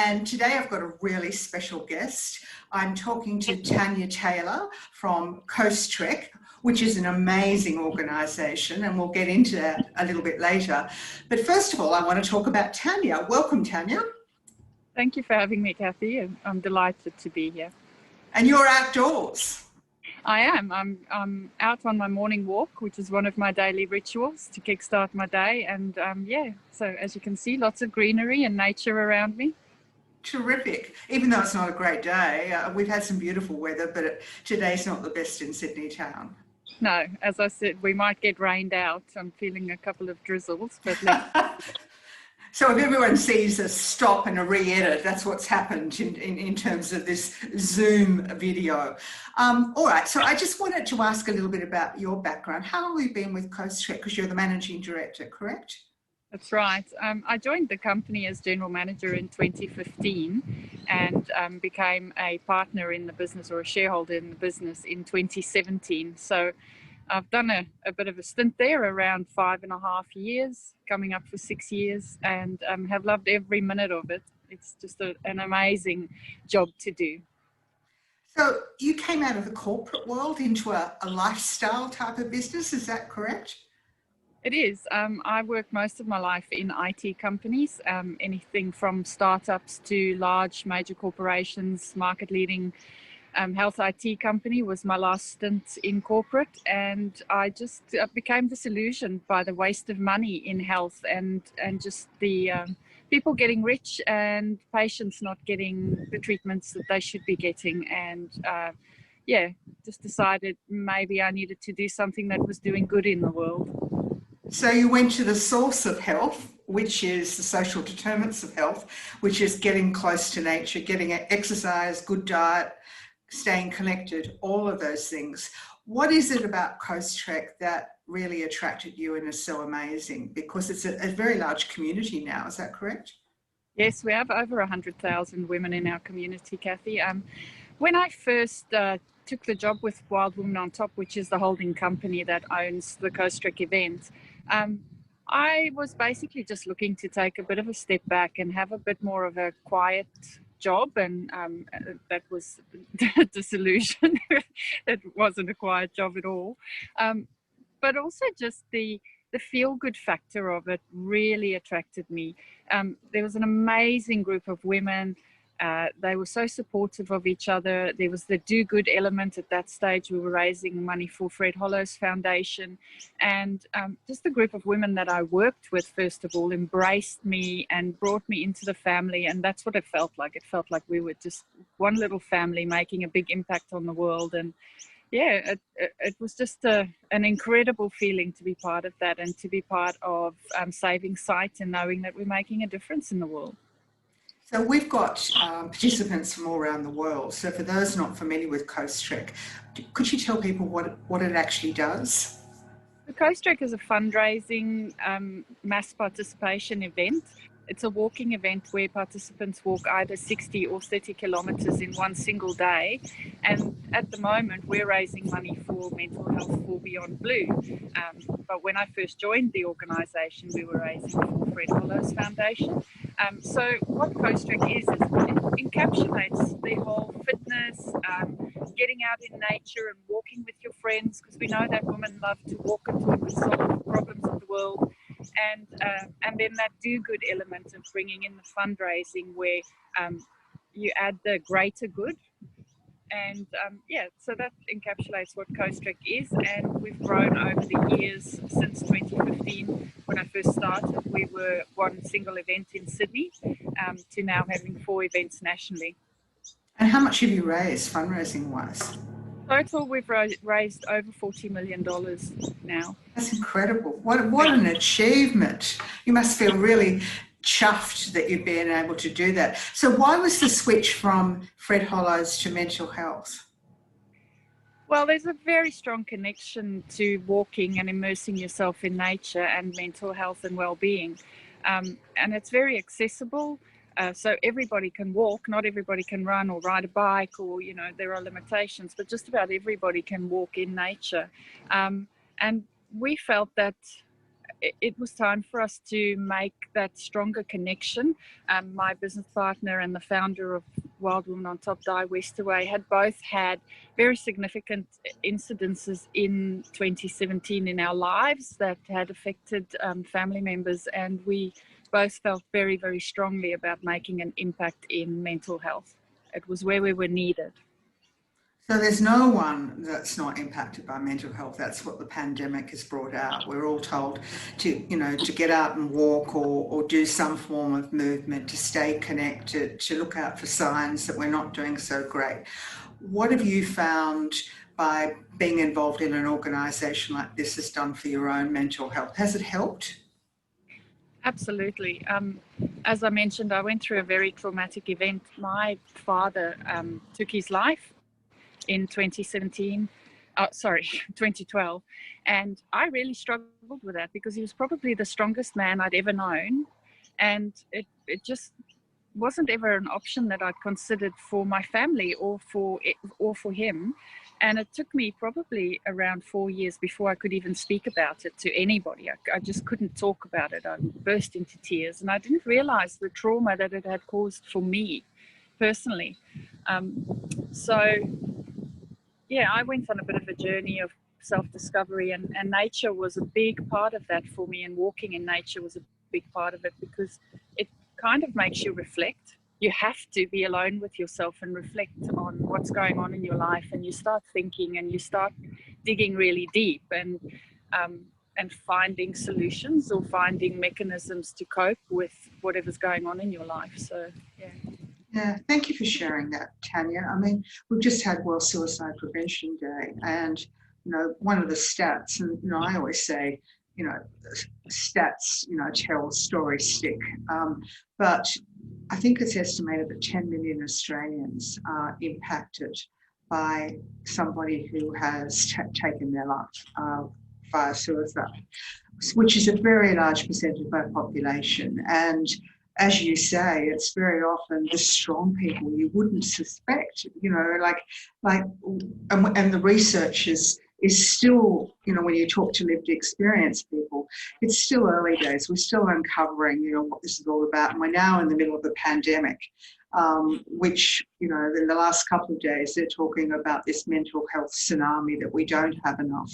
And today I've got a really special guest. I'm talking to Tania Taylor from CoastTrek, which is an amazing organisation, and we'll get into that a little bit later. But first of all, I want to talk about Tania. Welcome, Tania. Thank you for having me, Kathy. I'm delighted to be here. And you're outdoors. I am. I'm out on my morning walk, which is one of my daily rituals to kickstart my day. And yeah, so as you can see, lots of greenery and nature around me. Terrific. Even though it's not a great day, we've had some beautiful weather, but today's not the best in Sydney town. No, as I said, we might get rained out. I'm feeling a couple of drizzles, but So if everyone sees a stop and a re-edit, that's what's happened in terms of this Zoom video. All right, so I just wanted to ask a little bit about your background. How long have you been with CoastTrek? Because you're the managing director, correct? That's right. I joined the company as general manager in 2015 and became a partner in the business, or a shareholder in the business, in 2017. So I've done a bit of a stint there, around 5.5 years, coming up for 6 years, and have loved every minute of it. It's just an amazing job to do. So you came out of the corporate world into a lifestyle type of business, is that correct? It is. I worked most of my life in IT companies, anything from startups to large major corporations, market leading health IT company was my last stint in corporate, and I just became disillusioned by the waste of money in health and just the people getting rich and patients not getting the treatments that they should be getting, and yeah, just decided maybe I needed to do something that was doing good in the world. So you went to the source of health, which is the social determinants of health, which is getting close to nature, getting exercise, good diet, staying connected, all of those things. What is it about CoastTrek that really attracted you and is so amazing? Because it's a very large community now, is that correct? Yes, we have over 100,000 women in our community, Kathy. When I first took the job with Wild Women on Top, which is the holding company that owns the CoastTrek event, I was basically just looking to take a bit of a step back and have a bit more of a quiet job, and that was disillusion. It wasn't a quiet job at all, but also just the feel-good factor of it really attracted me. There was an amazing group of women. They were so supportive of each other. There was the do-good element at that stage. We were raising money for Fred Hollow's foundation, and just the group of women that I worked with, first of all, embraced me and brought me into the family, and that's what it felt like. It felt like we were just one little family making a big impact on the world, and yeah, it was just an incredible feeling to be part of that and to be part of saving sight and knowing that we're making a difference in the world. So we've got participants from all around the world. So for those not familiar with CoastTrek, could you tell people what it actually does? The CoastTrek is a fundraising mass participation event. It's a walking event where participants walk either 60 or 30 kilometers in one single day. And at the moment, we're raising money for mental health for Beyond Blue. But when I first joined the organization, we were raising for Fred Hollow's foundation. So what CoastTrek is it encapsulates the whole fitness, getting out in nature and walking with your friends, because we know that women love to walk and talk and solve the problems of the world. And then that do-good element of bringing in the fundraising where you add the greater good. And yeah, so that encapsulates what CoastTrek is, and we've grown over the years since 2015. When I first started, we were one single event in Sydney to now having 4 events nationally. And how much have you raised fundraising-wise? Total, we've raised over $40 million now. That's incredible. What an achievement. You must feel really chuffed that you've been able to do that. So why was the switch from Fred Hollow's to mental health? Well, there's a very strong connection to walking and immersing yourself in nature and mental health and well-being. And it's very accessible. So everybody can walk. Not everybody can run or ride a bike, or, you know, there are limitations, but just about everybody can walk in nature. And we felt that it was time for us to make that stronger connection. My business partner and the founder of Wild Woman on Top, Di Westerway, had both had very significant incidences in 2017 in our lives that had affected family members, and we both felt very, very strongly about making an impact in mental health. It was where we were needed. So there's no one that's not impacted by mental health. That's what the pandemic has brought out. We're all told to get out and walk or do some form of movement, to stay connected, to look out for signs that we're not doing so great. What have you found by being involved in an organisation like this has done for your own mental health? Has it helped? Absolutely. As I mentioned, I went through a very traumatic event. My father took his life in 2017, 2012. And I really struggled with that because he was probably the strongest man I'd ever known. And it just wasn't ever an option that I'd considered for my family or for him. And it took me probably around 4 years before I could even speak about it to anybody. I just couldn't talk about it. I burst into tears, and I didn't realize the trauma that it had caused for me personally. Yeah, I went on a bit of a journey of self-discovery, and nature was a big part of that for me, and walking in nature was a big part of it because it kind of makes you reflect. You have to be alone with yourself and reflect on what's going on in your life, and you start thinking and you start digging really deep and finding solutions or finding mechanisms to cope with whatever's going on in your life. So, yeah. Yeah, thank you for sharing that, Tania. I mean, we've just had World Suicide Prevention Day, and one of the stats, and I always say, stats, tell, stories stick. But I think it's estimated that 10 million Australians are impacted by somebody who has taken their life via suicide, which is a very large percentage of our population. And as you say, it's very often the strong people you wouldn't suspect, and the research is still, when you talk to lived experience people, it's still early days. We're still uncovering, what this is all about. And we're now in the middle of a pandemic, which, in the last couple of days, they're talking about this mental health tsunami, that we don't have enough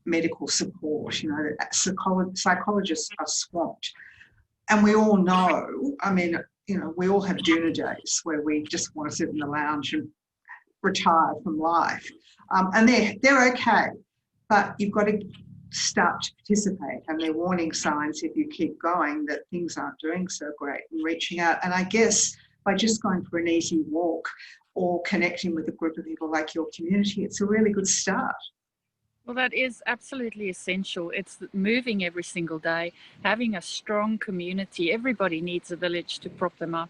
medical support. Psychologists are swamped. And we all know, we all have doona days where we just want to sit in the lounge and retire from life. And they're okay, but you've got to start to participate. And they're warning signs, if you keep going, that things aren't doing so great, and reaching out. And I guess by just going for an easy walk or connecting with a group of people like your community, it's a really good start. Well, that is absolutely essential. It's moving every single day, having a strong community. Everybody needs a village to prop them up.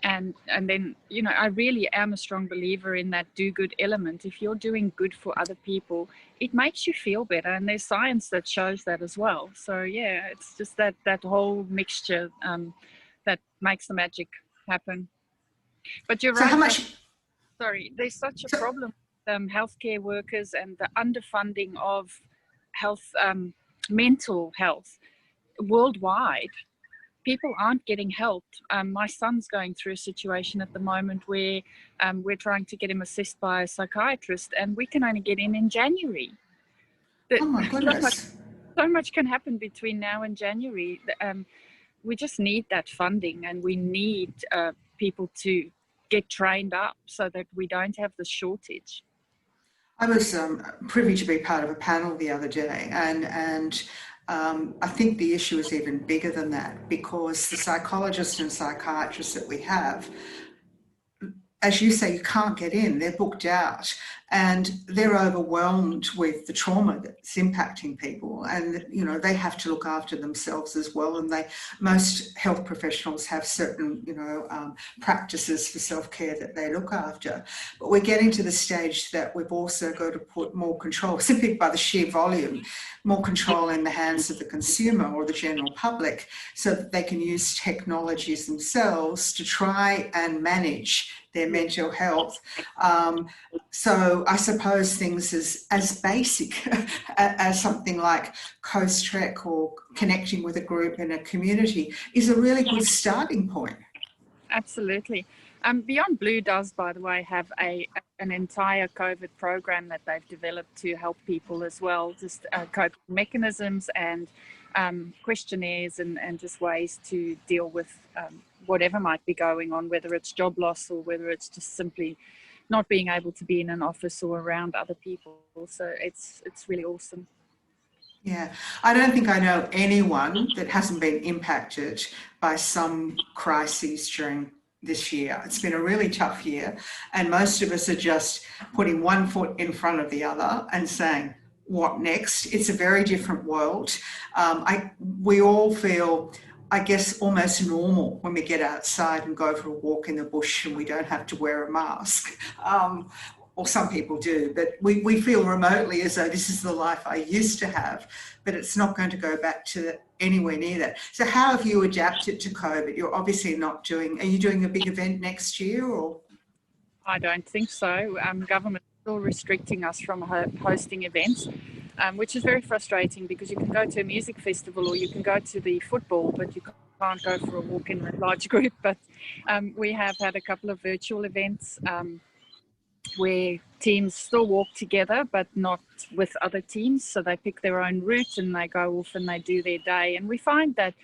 And then, I really am a strong believer in that do-good element. If you're doing good for other people, it makes you feel better. And there's science that shows that as well. So, yeah, it's just that whole mixture that makes the magic happen. But you're right. There's such a problem. Healthcare workers and the underfunding of health, mental health worldwide. People aren't getting helped. My son's going through a situation at the moment where we're trying to get him assessed by a psychiatrist, and we can only get in January. Oh my goodness. So much can happen between now and January. We just need that funding, and we need people to get trained up so that we don't have the shortage. I was privy to be part of a panel the other day, and I think the issue is even bigger than that, because the psychologists and psychiatrists that we have, as you say, you can't get in, they're booked out, and they're overwhelmed with the trauma that's impacting people, and they have to look after themselves as well. And most health professionals have certain practices for self-care that they look after, but we're getting to the stage that we've also got to put more control, simply by the sheer volume, more control in the hands of the consumer or the general public, so that they can use technologies themselves to try and manage their mental health. So I suppose things as basic as something like CoastTrek or connecting with a group in a community is a really good starting point. Absolutely. Beyond Blue does, by the way, have an entire COVID program that they've developed to help people as well, just coping mechanisms and questionnaires and just ways to deal with whatever might be going on, whether it's job loss or whether it's just simply not being able to be in an office or around other people. So it's really awesome. Yeah, I don't think I know anyone that hasn't been impacted by some crises during this year. It's been a really tough year, and most of us are just putting one foot in front of the other and saying, what next? It's a very different world. We all feel, I guess, almost normal when we get outside and go for a walk in the bush and we don't have to wear a mask. Or some people do, but we feel remotely as though this is the life I used to have, but it's not going to go back to anywhere near that. So how have you adapted to COVID? You're obviously not doing, are you doing a big event next year or? I don't think so. Government is still restricting us from hosting events, which is very frustrating because you can go to a music festival or you can go to the football, but you can't go for a walk in a large group. But we have had a couple of virtual events where teams still walk together, but not with other teams. So they pick their own route and they go off and they do their day. And we find that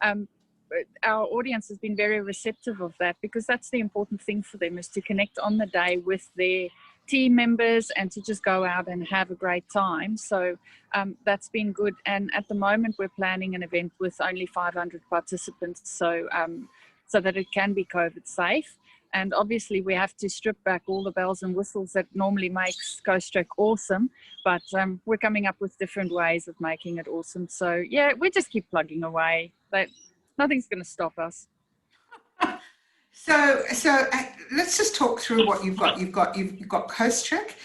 our audience has been very receptive of that, because that's the important thing for them, is to connect on the day with their team members and to just go out and have a great time. So that's been good. And at the moment, we're planning an event with only 500 participants, so that it can be COVID safe. And obviously we have to strip back all the bells and whistles that normally makes CoastTrek awesome, but we're coming up with different ways of making it awesome. So yeah, we just keep plugging away. But nothing's going to stop us. So let's just talk through what you've got. You've got CoastTrek.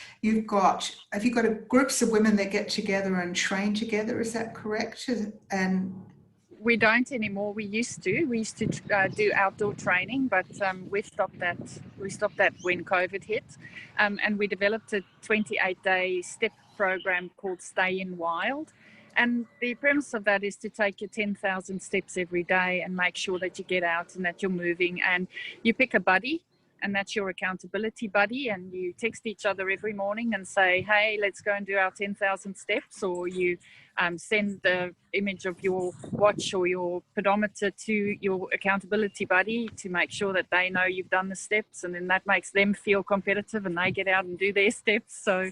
Have you got groups of women that get together and train together? Is that correct? And we don't anymore. We used to do outdoor training, but we stopped that. We stopped that when COVID hit, and we developed a 28-day step program called Stay in Wild. And the premise of that is to take your 10,000 steps every day and make sure that you get out and that you're moving. And you pick a buddy, and that's your accountability buddy, and you text each other every morning and say, hey, let's go and do our 10,000 steps, or you send the image of your watch or your pedometer to your accountability buddy to make sure that they know you've done the steps, and then that makes them feel competitive and they get out and do their steps. So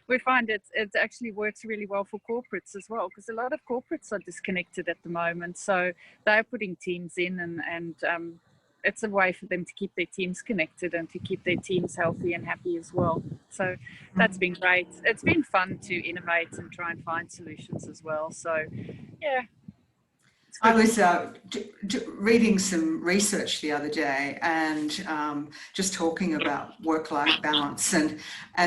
we find it actually works really well for corporates as well, because a lot of corporates are disconnected at the moment, so they're putting teams in, and it's a way for them to keep their teams connected and to keep their teams healthy and happy as well. So that's been great. It's been fun to innovate and try and find solutions as well. So yeah. I was reading some research the other day and just talking about work-life balance, and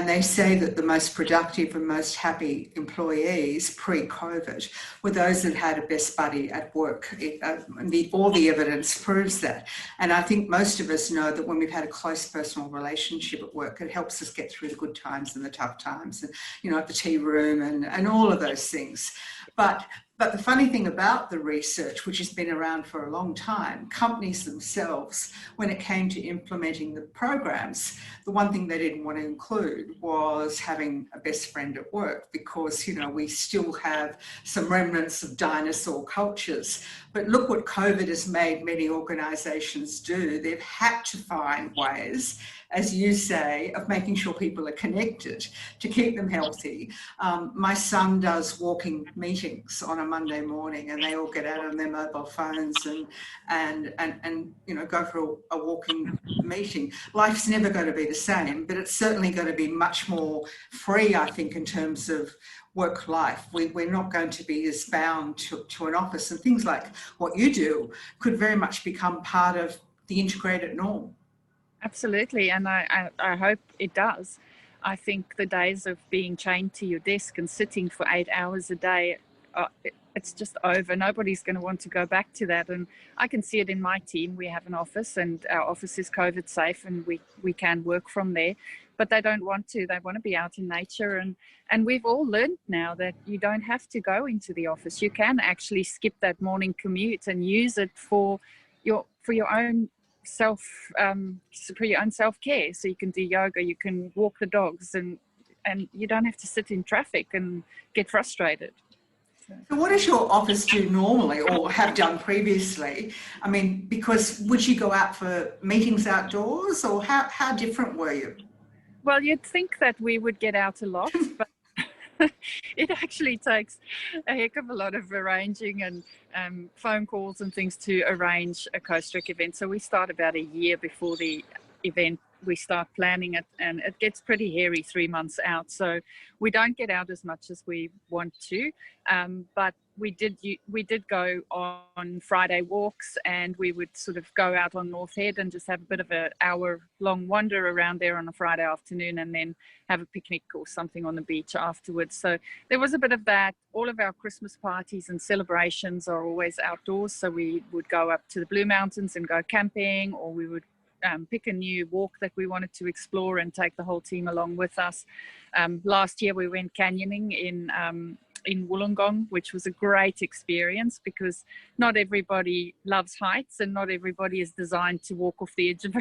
they say that the most productive and most happy employees pre-COVID were those that had a best buddy at work. All the evidence proves that. And I think most of us know that when we've had a close personal relationship at work, it helps us get through the good times and the tough times, and at the tea room and all of those things. But the funny thing about the research, which has been around for a long time, companies themselves, when it came to implementing the programs, the one thing they didn't want to include was having a best friend at work, because, we still have some remnants of dinosaur cultures. But look what COVID has made many organisations do. They've had to find ways, as you say, of making sure people are connected to keep them healthy. My son does walking meetings on a Monday morning, and they all get out on their mobile phones and go for a walking meeting. Life's never going to be the same, but it's certainly going to be much more free, I think, in terms of work life. We're not going to be as bound to an office, and things like what you do could very much become part of the integrated norm. Absolutely, and I hope it does. I think the days of being chained to your desk and sitting for 8 hours a day it's just over. Nobody's going to want to go back to that. And I can see it in my team. We have an office, and our office is COVID safe, and we can work from there. But they don't want to. They want to be out in nature. And we've all learned now that you don't have to go into the office. You can actually skip that morning commute and use it for your own self-care. So you can do yoga, you can walk the dogs, and you don't have to sit in traffic and get frustrated. So what does your office do normally, or have done previously? I mean, because would you go out for meetings outdoors, or how different were you? Well, you'd think that we would get out a lot, but it actually takes a heck of a lot of arranging and phone calls and things to arrange a CoastTrek event. So we start about a year before the event. We start planning it, and it gets pretty hairy 3 months out. So we don't get out as much as we want to, but we did go on Friday walks, and we would sort of go out on North Head and just have a bit of an hour-long wander around there on a Friday afternoon, and then have a picnic or something on the beach afterwards. So there was a bit of that. All of our Christmas parties and celebrations are always outdoors. So we would go up to the Blue Mountains and go camping, or we would pick a new walk that we wanted to explore and take the whole team along with us. Last year we went canyoning in Wollongong, which was a great experience, because not everybody loves heights, and not everybody is designed to walk off the edge of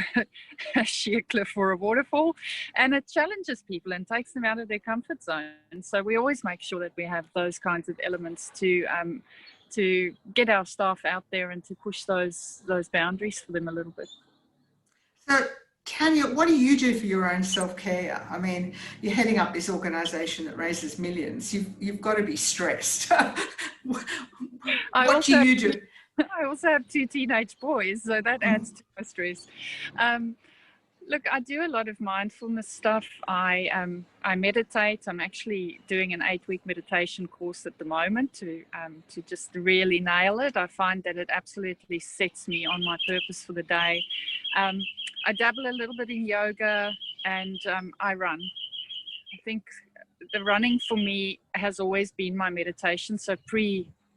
a sheer cliff or a waterfall, and it challenges people and takes them out of their comfort zone. And so we always make sure that we have those kinds of elements to get our staff out there and to push those boundaries for them a little bit. So, Tania, what do you do for your own self-care? I mean, you're heading up this organisation that raises millions. You've got to be stressed. What do you do? I also have 2 teenage boys, so that adds to my stress. Look, I do a lot of mindfulness stuff. I meditate. I'm actually doing an 8-week meditation course at the moment to just really nail it. I find that it absolutely sets me on my purpose for the day. I dabble a little bit in yoga, and I run. I think the running for me has always been my meditation. So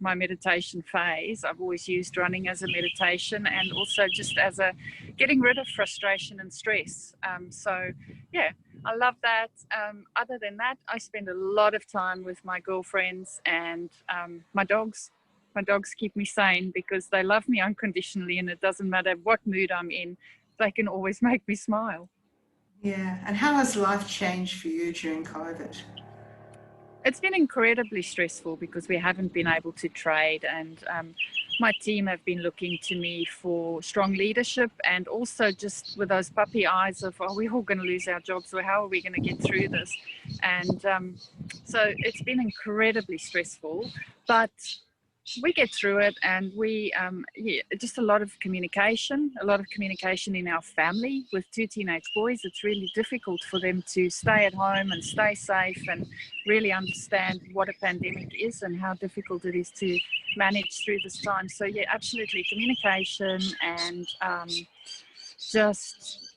my meditation phase, I've always used running as a meditation, and also just as a getting rid of frustration and stress. So yeah, I love that. Other than that, I spend a lot of time with my girlfriends and my dogs. My dogs keep me sane because they love me unconditionally, and it doesn't matter what mood I'm in, they can always make me smile. Yeah, and how has life changed for you during COVID? It's been incredibly stressful because we haven't been able to trade, and my team have been looking to me for strong leadership, and also just with those puppy eyes of, are we all going to lose our jobs, or how are we going to get through this? And so it's been incredibly stressful, but we get through it, and we just a lot of communication in our family. With 2 teenage boys, it's really difficult for them to stay at home and stay safe and really understand what a pandemic is and how difficult it is to manage through this time. So yeah, absolutely, communication, and just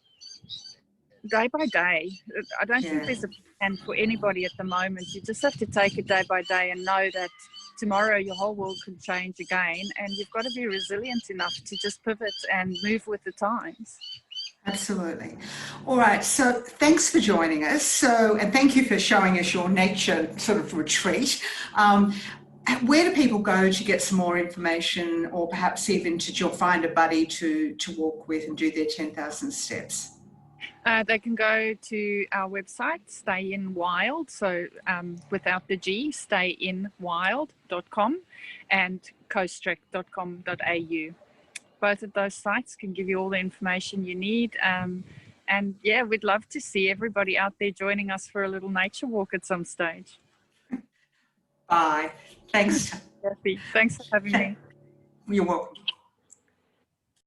day by day. I don't think there's a plan for anybody at the moment. You just have to take it day by day and know that tomorrow your whole world could change again, and you've got to be resilient enough to just pivot and move with the times. Absolutely. All right, so thanks for joining us. And thank you for showing us your nature sort of retreat. Where do people go to get some more information, or perhaps even to find a buddy to walk with and do their 10,000 steps? They can go to our website, Stay in Wild, so without the G, stayinwild.com, and coasttrek.com.au. Both of those sites can give you all the information you need. And yeah, we'd love to see everybody out there joining us for a little nature walk at some stage. Bye. Thanks. Thanks for having me. You're welcome.